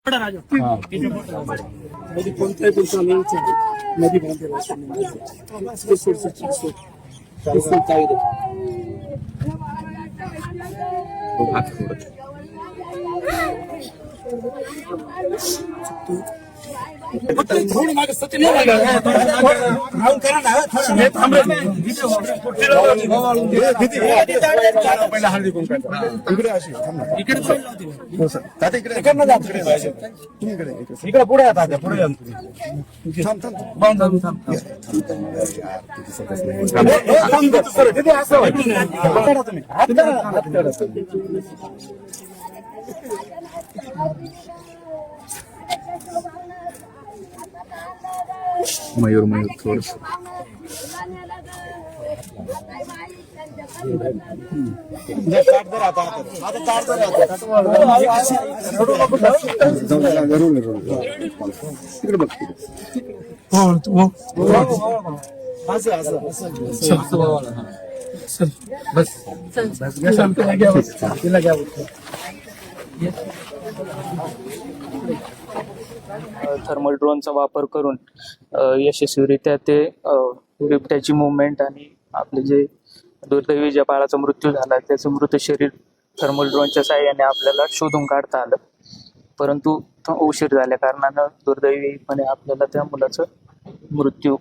नदी कोणत्याही पुरुषाला नदी बांधलेला हळदी कुंकू इकडे अशी इकडे पुढे आता पुढे मयूर मयूर थोडस तिकडे बघ थर्मल ड्रोनचा वापर करून यशस्वीरित्या ते बिबट्याची मुवमेंट आणि आपले जे दुर्दैवी ज्या बाळाचा मृत्यू झाला त्याचं मृत शरीर थर्मल ड्रोनच्या साहाय्याने आपल्याला शोधून काढता आलं, परंतु उशीर झाल्या कारणानं दुर्दैवीपणे आपल्याला त्या मुलाचं मृत्यू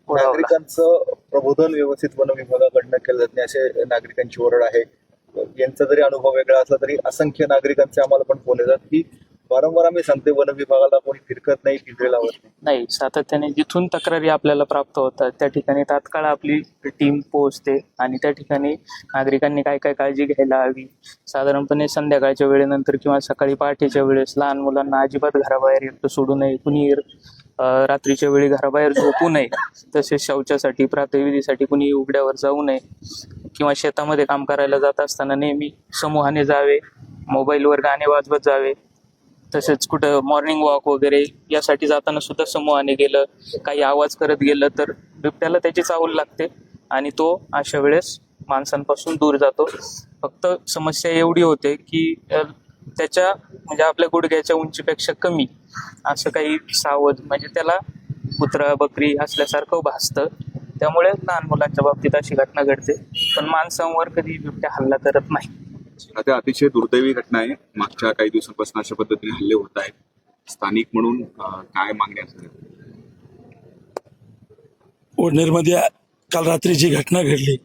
ओढावला. नागरिकांचं प्रबोधन व्यवस्थित वन विभागाकडनं केलं जात नाही असे नागरिकांची ओरड आहे. यांचा जरी अनुभव वेगळा असला तरी असंख्य नागरिकांचे आम्हाला पण फोन येतात की वारंवार आम्ही सांगते वन विभागाला कोणी फिरकत नाही, पिंजरे लावत नाही. सातत्याने जिथून तक्रारी आपल्याला प्राप्त होतात त्या ठिकाणी तात्काळ आपली टीम पोहोचते आणि त्या ठिकाणी नागरिकांनी काय काय काळजी घ्यायला हवी. साधारणपणे संध्याकाळच्या वेळेनंतर किंवा सकाळी पहाटेच्या वेळेस लहान मुलांना अजिबात घराबाहेर एकटं सोडू नये, कुणी रात्रीच्या वेळी घराबाहेर झोपू नये, तसेच शौचासाठी प्रातःविधीसाठी कुणी उघड्यावर जाऊ नये किंवा शेतामध्ये काम करायला जात असताना नेहमी समूहाने जावे, मोबाईलवर गाणे वाजवत जावे. तसेच कुठं मॉर्निंग वॉक वगैरे यासाठी जाताना सुद्धा समूहाने गेलं, काही आवाज करत गेलं तर बिबट्याला त्याची चाहूल लागते आणि तो अशा वेळेस माणसांपासून दूर जातो. फक्त समस्या एवढी होते की त्याच्या म्हणजे आपल्या गुडघ्याच्या उंचीपेक्षा कमी असं काही सावध म्हणजे त्याला कुत्रा बकरी असल्यासारखं भासतं, त्यामुळे लहान मुलांच्या बाबतीत अशी घटना घडते, पण माणसांवर कधी बिबट्या हल्ला करत नाही. सध्या अतिशय दुर्दैवी घटना आहे. मागच्या काही दिवसांपासून अशा पद्धतीने हल्ले होत आहेत. स्थानिक म्हणून काय मागणी असेल? ओढनेरमध्ये काल रात्री जी घटना घडली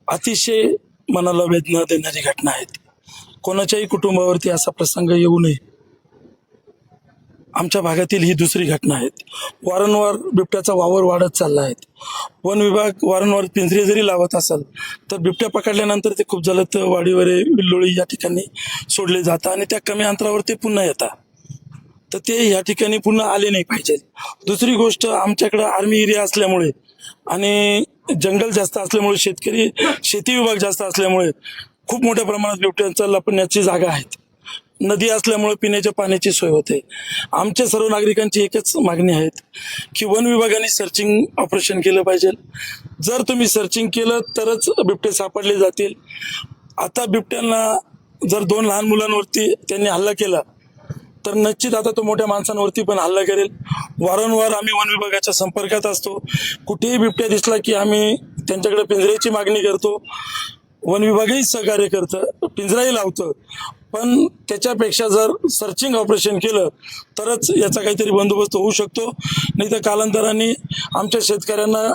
अतिशय मनाला वेदना देणारी घटना आहे. कोणाच्याही कुटुंबावरती असा प्रसंग येऊ नये. आमच्या भागातील ही दुसरी घटना आहे. वारंवार बिबट्याचा वावर वाढत चालला आहे. वन विभाग वारंवार पिंजरे जरी लावत असेल तर बिबट्या पकडल्यानंतर ते खूप झालं तर वाडीवरे विल्लोळी या ठिकाणी सोडले जातात आणि त्या कमी अंतरावर ते पुन्हा येतात, तर ते या ठिकाणी पुन्हा आले नाही पाहिजे. दुसरी गोष्ट, आमच्याकडे आर्मी एरिया असल्यामुळे आणि जंगल जास्त असल्यामुळे शेती विभाग जास्त असल्यामुळे खूप मोठ्या प्रमाणात बिबट्यांचा लपण्याची जागा आहेत. नदी असल्यामुळे पिण्याच्या पाण्याची सोय होते. आमच्या सर्व नागरिकांची एकच मागणी आहे की वन विभागाने सर्चिंग ऑपरेशन केलं पाहिजे. जर तुम्ही सर्चिंग केलं तरच बिबटे सापडले जातील. आता बिबट्यांना जर 2 लहान मुलांवरती त्यांनी हल्ला केला तर निश्चित आता तो मोठ्या माणसांवरती पण हल्ला करेल. वारंवार आम्ही वन विभागाच्या संपर्कात असतो. कुठेही बिबट्या दिसला की आम्ही त्यांच्याकडे पिंजऱ्याची मागणी करतो. वन विभागही सहकार्य करतं, पिंजराही लावतं, पण त्याच्यापेक्षा जर सर्चिंग ऑपरेशन केलं तरच याचा काहीतरी बंदोबस्त होऊ शकतो. नाही तर कालांतराने आमच्या शेतकऱ्यांना